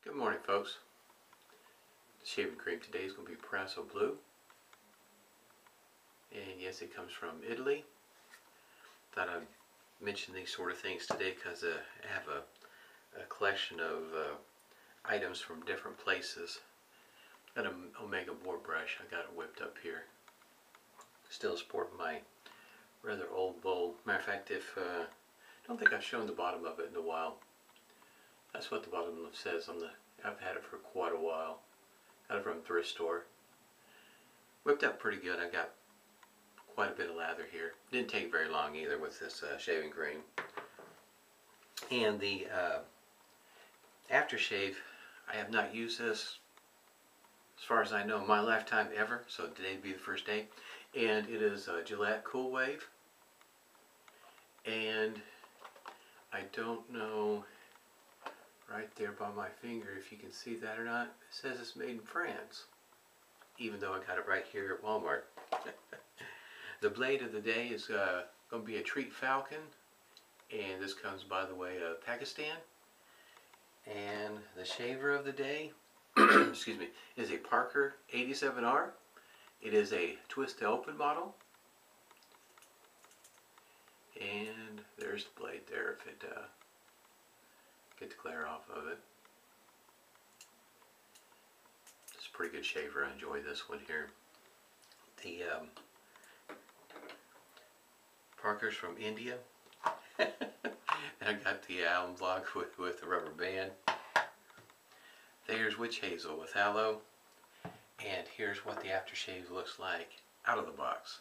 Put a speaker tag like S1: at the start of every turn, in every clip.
S1: Good morning, folks. The shaving cream today is going to be Proraso Blue. And yes, it comes from Italy. Thought I'd mention these sort of things today because I have a collection of items from different places. Got an Omega boar brush. I got it whipped up here. Still sporting my rather old bowl. Matter of fact, I don't think I've shown the bottom of it in a while. That's what the bottom says on the. I've had it for quite a while. Got it from a thrift store. Whipped up pretty good. I got quite a bit of lather here. Didn't take very long either with this shaving cream. And the Aftershave, I have not used this as far as I know in my lifetime ever. So today would be the first day. And it is Gillette Cool Wave. And I don't know right there by my finger if you can see that or not. It says it's made in France, even though I got it right here at Walmart. The blade of the day is going to be a Treet Falcon, and this comes by the way of Pakistan. And the shaver of the day excuse me, is a Parker 87R. It is a twist to open model, and there's the blade there if it get the glare off of it. It's a pretty good shaver. I enjoy this one here. The Parker's from India. And I got the alum block with the rubber band. There's witch hazel with aloe. And here's what the aftershave looks like out of the box.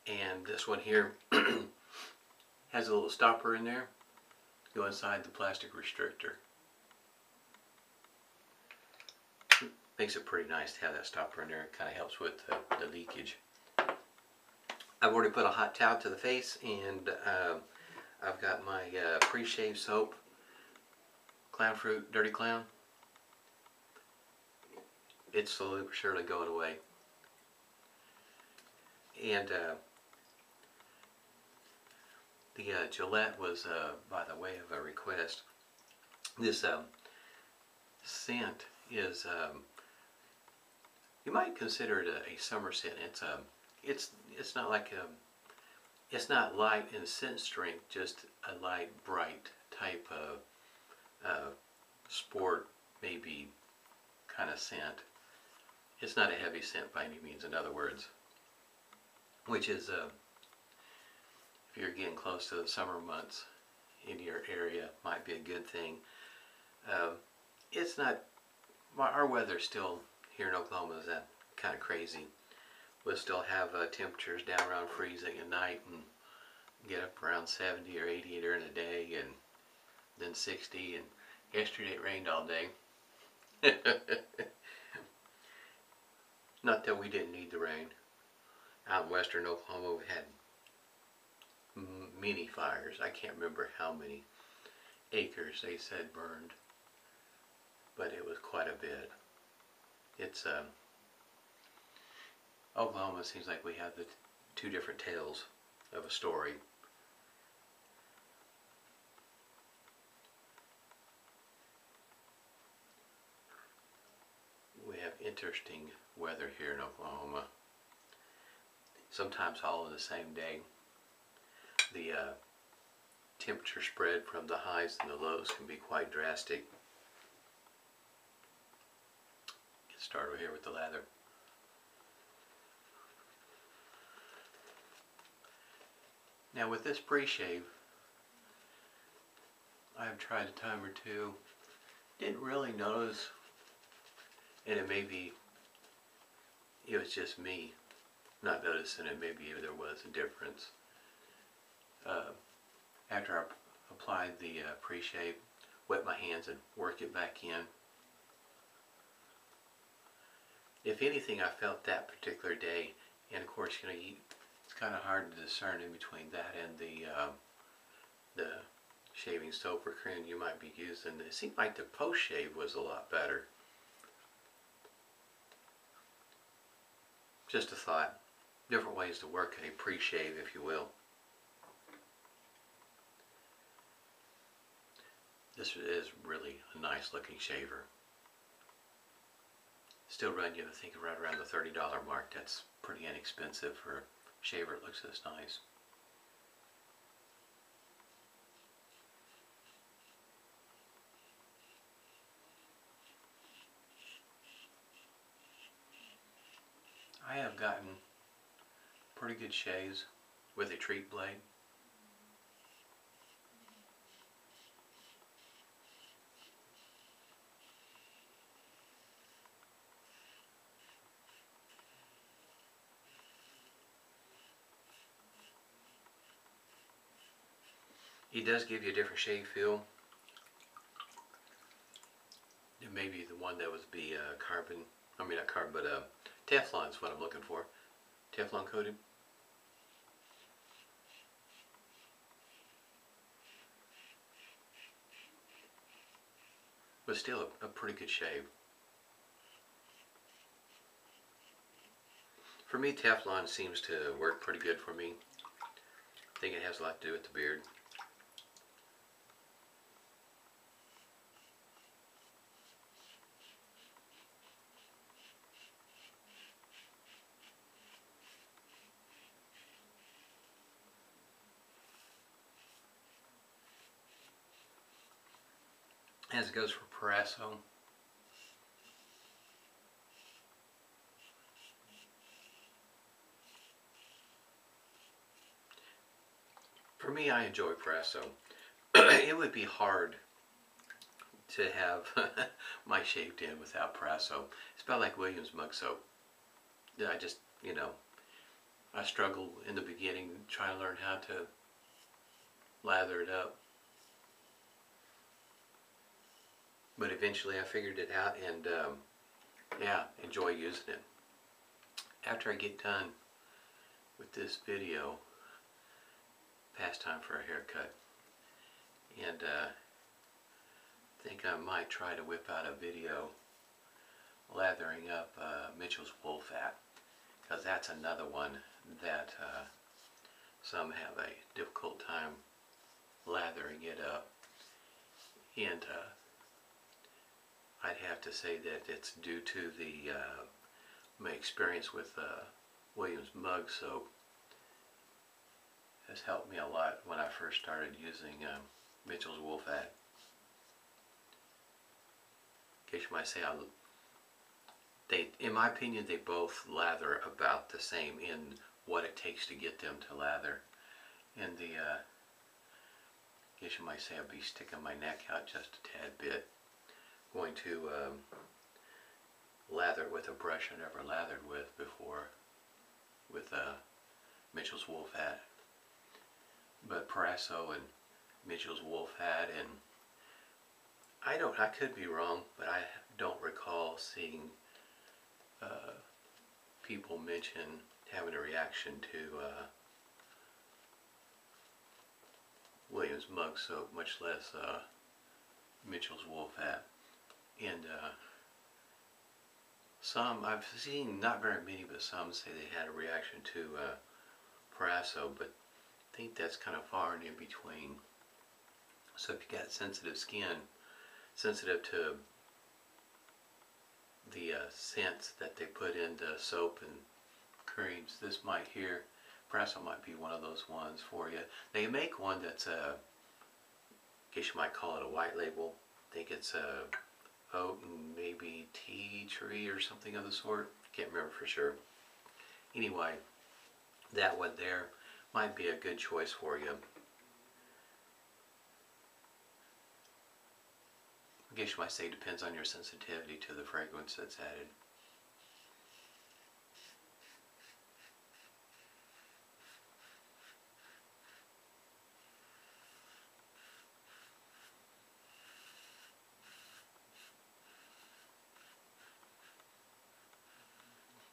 S1: And this one here has a little stopper in there. Go inside the plastic restrictor. Makes it pretty nice to have that stopper in there. It kind of helps with the leakage. I've already put a hot towel to the face, and I've got my pre-shave soap, Clown Fruit Dirty Clown. It's slowly but surely going away. And the Gillette was, by the way of a request. This scent is, you might consider it a summer scent. It's not like it's not light in scent strength, just a light, bright type of sport, maybe kind of scent. It's not a heavy scent by any means, in other words, which is if you're getting close to the summer months in your area, might be a good thing. It's not, our weather still here in Oklahoma is that kind of crazy. We'll still have temperatures down around freezing at night and get up around 70 or 80 during the day, and then 60, and yesterday it rained all day. Not that we didn't need the rain. Out in western Oklahoma we had many fires. I can't remember how many acres they said burned, but it was quite a bit. It's Oklahoma seems like we have the two different tales of a story. We have interesting weather here in Oklahoma. Sometimes all in the same day. The temperature spread from the highs and the lows can be quite drastic. Get started here with the lather. Now with this pre-shave, I've tried a time or two. Didn't really notice, and it may be, it was just me not noticing it. Maybe there was a difference. After I applied the pre-shave, wet my hands and work it back in. If anything, I felt that particular day, and of course, you know, it's kind of hard to discern in between that and the shaving soap or cream you might be using. It seemed like the post-shave was a lot better. Just a thought. Different ways to work a pre-shave, if you will. This is really a nice looking shaver. Still run you, I think, right around the $30 mark. That's pretty inexpensive for a shaver. It looks this nice. I have gotten pretty good shaves with a Treet blade. He does give you a different shave feel. It may be the one that was carbon, I mean not carbon, but Teflon is what I'm looking for. Teflon coated. But still a pretty good shave. For me, Teflon seems to work pretty good for me. I think it has a lot to do with the beard. As it goes for Proraso. For me, I enjoy Proraso. It would be hard to have my shaved in without Proraso. It's about like Williams mug soap. I just, you know, I struggled in the beginning trying to learn how to lather it up. But eventually I figured it out and yeah, enjoy using it. After I get done with this video, past time for a haircut. And I think I might try to whip out a video lathering up Mitchell's wool fat, because that's another one that some have a difficult time lathering it up. And I'd have to say that it's due to the my experience with Williams mug soap has helped me a lot when I first started using Mitchell's wool fat. In case you might say, in my opinion, they both lather about the same in what it takes to get them to lather. And the, I guess you might say, I'll be sticking my neck out just a tad bit. Going to lather it with a brush I never lathered with before, with Mitchell's wool fat. But Proraso and Mitchell's wool fat, and I could be wrong, but I don't recall seeing people mention having a reaction to Williams mug soap, much less Mitchell's wool fat. And some, I've seen, not very many, but some say they had a reaction to Proraso, but I think that's kind of far and in between. So if you got sensitive skin, sensitive to the scents that they put into soap and creams, this might here, Proraso might be one of those ones for you. They make one that's I guess you might call it a white label. I think it's oat and maybe tea tree or something of the sort. Can't remember for sure. Anyway, that one there might be a good choice for you. I guess you might say it depends on your sensitivity to the fragrance that's added.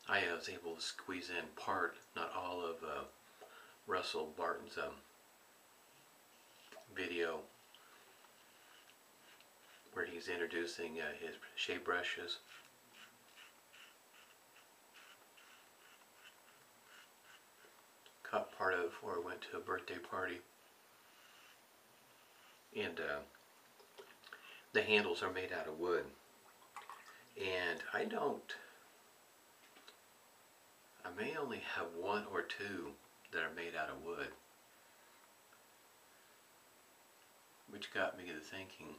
S1: I was able to squeeze in part, not all of Russell Barton's video where he's introducing his shave brushes. Caught part of it before I went to a birthday party. And the handles are made out of wood. And I may only have one or two that are made out of wood. Which got me to thinking,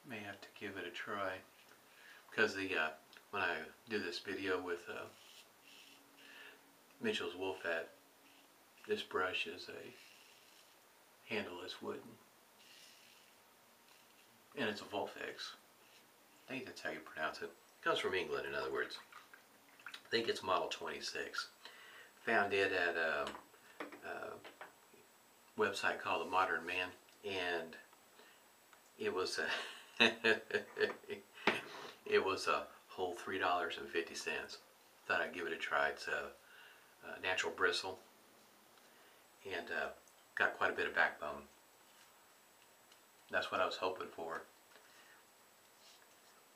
S1: may have to give it a try. Because when I do this video with Mitchell's Wolfat, this brush is a handle that's wooden. And it's a Volfex. I think that's how you pronounce it. It comes from England, in other words. I think it's model 26. Found it at a website called The Modern Man, and it was it was a whole $3.50. Thought I'd give it a try. It's a natural bristle, and got quite a bit of backbone. That's what I was hoping for.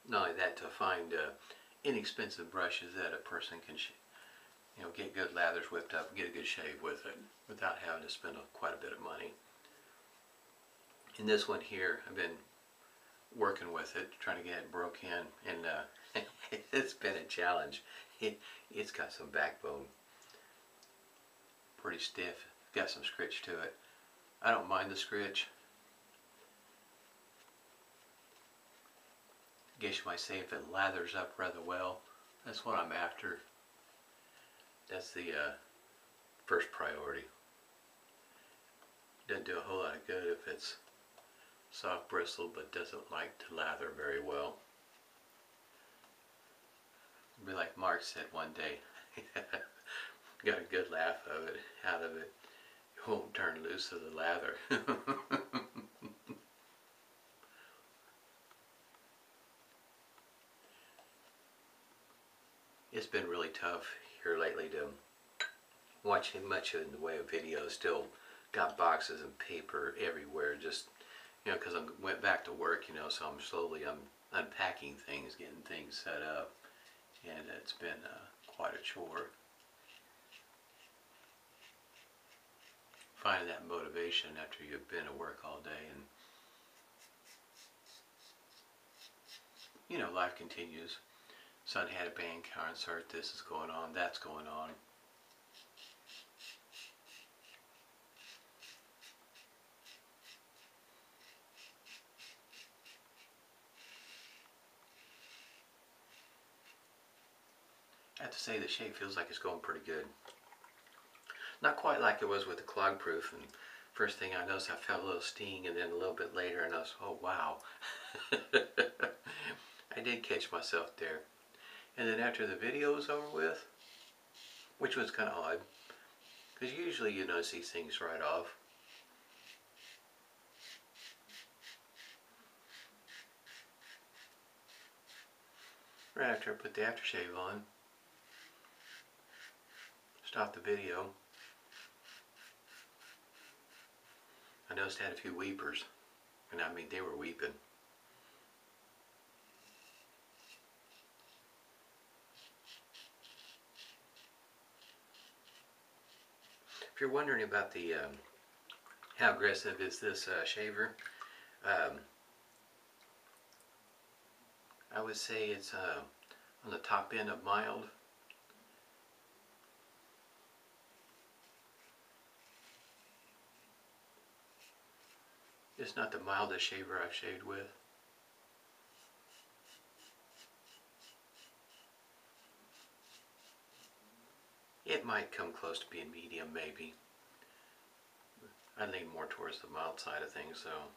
S1: Not only that, to find inexpensive brushes that a person can get good lathers whipped up and get a good shave with it without having to spend quite a bit of money. In this one here, I've been working with it, trying to get it broke in, and it's been a challenge. It's got some backbone, pretty stiff, got some scritch to it. I don't mind the scritch. I guess you might say if it lathers up rather well, that's what I'm after. That's the first priority. Doesn't do a whole lot of good if it's soft bristle but doesn't like to lather very well. It'll be like Mark said one day, got a good laugh out of it. It won't turn loose of the lather. It's been really tough here lately to watch much in the way of videos. Still got boxes and paper everywhere, just because I went back to work, so I'm unpacking things, getting things set up, and it's been quite a chore. Finding that motivation after you've been at work all day, and life continues. Son had a band concert, this is going on, that's going on. I have to say the shave feels like it's going pretty good. Not quite like it was with the clog proof, and first thing I noticed I felt a little sting, and then a little bit later and I was, oh wow. I did catch myself there. And then after the video was over with, which was kind of odd, because usually you notice these things right off. Right after I put the aftershave on, stopped the video, I noticed I had a few weepers, and I mean they were weeping. If you're wondering about the how aggressive is this shaver, I would say it's on the top end of mild. It's not the mildest shaver I've shaved with. It might come close to being medium, maybe. I lean more towards the mild side of things, though.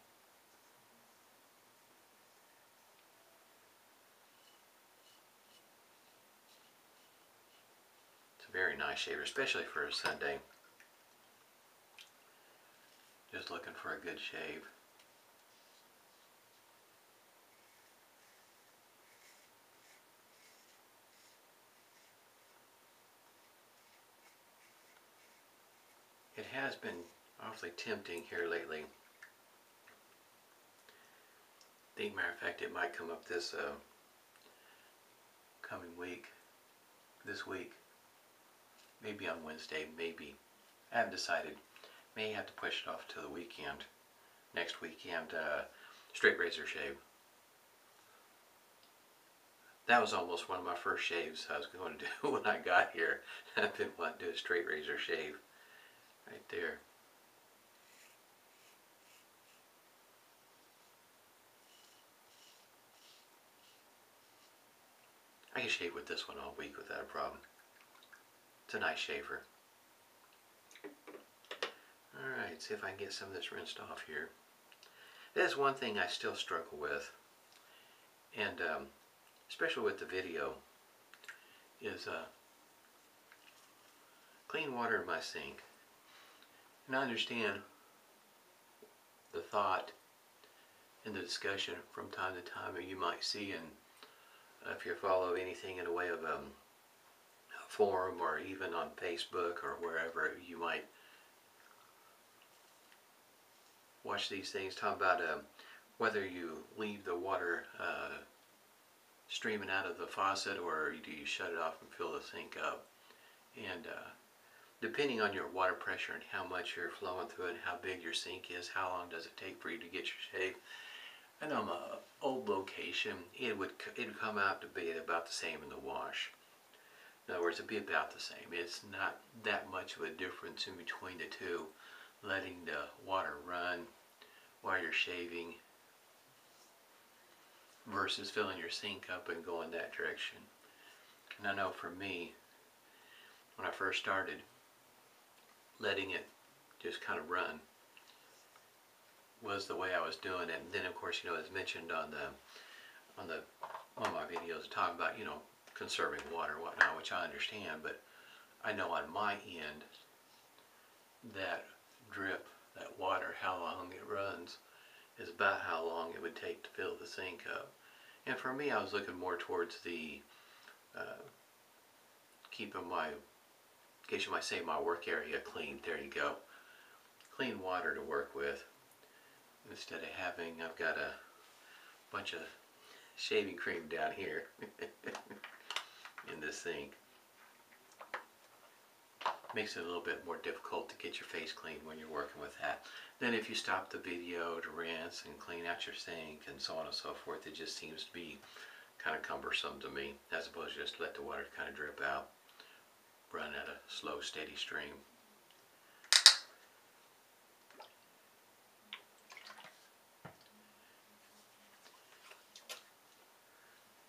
S1: It's a very nice shaver, especially for a Sunday. Just looking for a good shave. It has been awfully tempting here lately. I think, matter of fact, it might come up this coming week, this week, maybe on Wednesday, maybe. I haven't decided. May have to push it off to the weekend. Next weekend, straight razor shave. That was almost one of my first shaves I was going to do when I got here. I've been wanting to do a straight razor shave. Right there. I can shave with this one all week without a problem. It's a nice shaver. Alright, see if I can get some of this rinsed off here. That's one thing I still struggle with, and especially with the video, is clean water in my sink. And I understand the thought and the discussion from time to time, and you might see in if you follow anything in the way of a forum or even on Facebook or wherever, you might watch these things talk about whether you leave the water streaming out of the faucet or do you shut it off and fill the sink up. And depending on your water pressure and how much you're flowing through it, how big your sink is, how long does it take for you to get your shave. And on my old location, it would come out to be about the same in the wash. In other words, it'd be about the same. It's not that much of a difference in between the two, letting the water run while you're shaving versus filling your sink up and going that direction. And I know for me, when I first started, letting it just kind of run was the way I was doing it. And then of course, you know, as mentioned on one of my videos, talking about, you know, conserving water and whatnot, which I understand, but I know on my end that drip, that water, how long it runs is about how long it would take to fill the sink up. And for me, I was looking more towards the keeping my, in case you might say, my work area clean. There you go. Clean water to work with. Instead of having, I've got a bunch of shaving cream down here in this sink. Makes it a little bit more difficult to get your face clean when you're working with that. Then if you stop the video to rinse and clean out your sink and so on and so forth, it just seems to be kind of cumbersome to me, as opposed to just let the water kind of drip out, run at a slow, steady stream.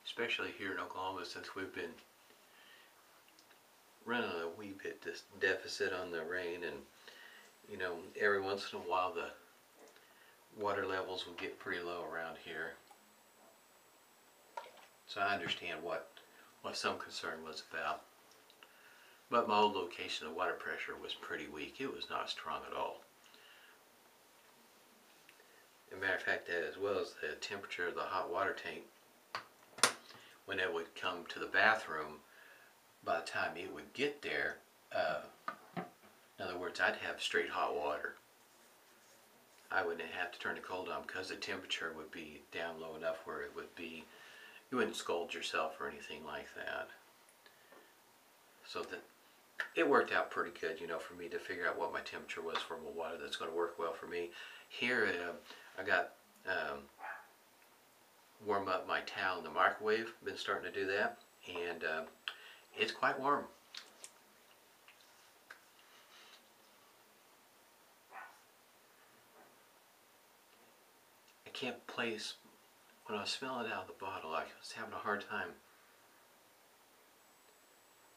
S1: Especially here in Oklahoma, since we've been running a wee bit this deficit on the rain, and you know, every once in a while the water levels will get pretty low around here. So I understand what some concern was about. But my old location, the water pressure was pretty weak. It was not strong at all. As a matter of fact, as well as the temperature of the hot water tank, when it would come to the bathroom, by the time it would get there, in other words, I'd have straight hot water. I wouldn't have to turn the cold on because the temperature would be down low enough where it would be, you wouldn't scald yourself or anything like that. So that it worked out pretty good, you know, for me to figure out what my temperature was for my water that's going to work well for me. Here, I got warm up my towel in the microwave. Been starting to do that, and it's quite warm. I can't place, when I was smelling it out of the bottle, I was having a hard time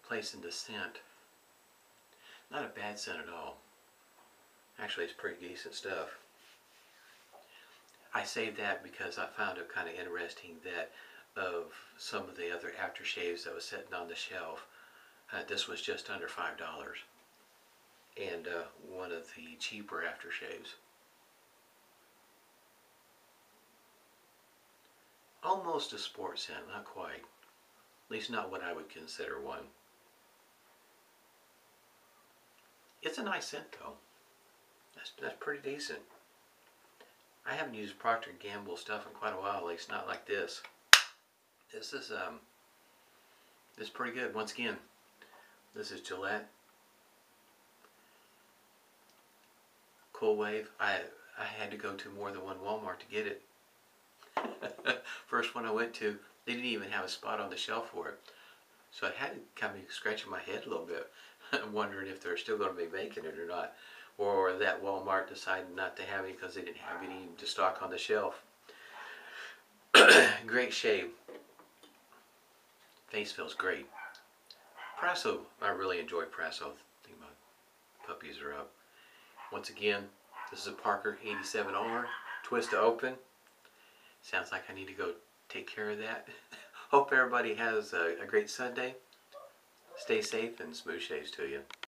S1: placing the scent. Not a bad scent at all. Actually, it's pretty decent stuff. I say that because I found it kind of interesting that of some of the other aftershaves that was sitting on the shelf, this was just under $5. And one of the cheaper aftershaves. Almost a sport scent, not quite. At least not what I would consider one. It's a nice scent though. That's pretty decent. I haven't used Procter & Gamble stuff in quite a while, at least not like this. This is pretty good. Once again, this is Gillette Cool Wave. I had to go to more than one Walmart to get it. First one I went to, they didn't even have a spot on the shelf for it. So I had to kind of scratching my head a little bit, wondering if they're still going to be making it or not. Or that Walmart decided not to have any because they didn't have any to stock on the shelf. Great shave. Face feels great. Proraso, I really enjoy Proraso. I think my puppies are up. Once again, this is a Parker 87R. Twist to open. Sounds like I need to go take care of that. Hope everybody has a great Sunday. Stay safe and smooth shaves to you.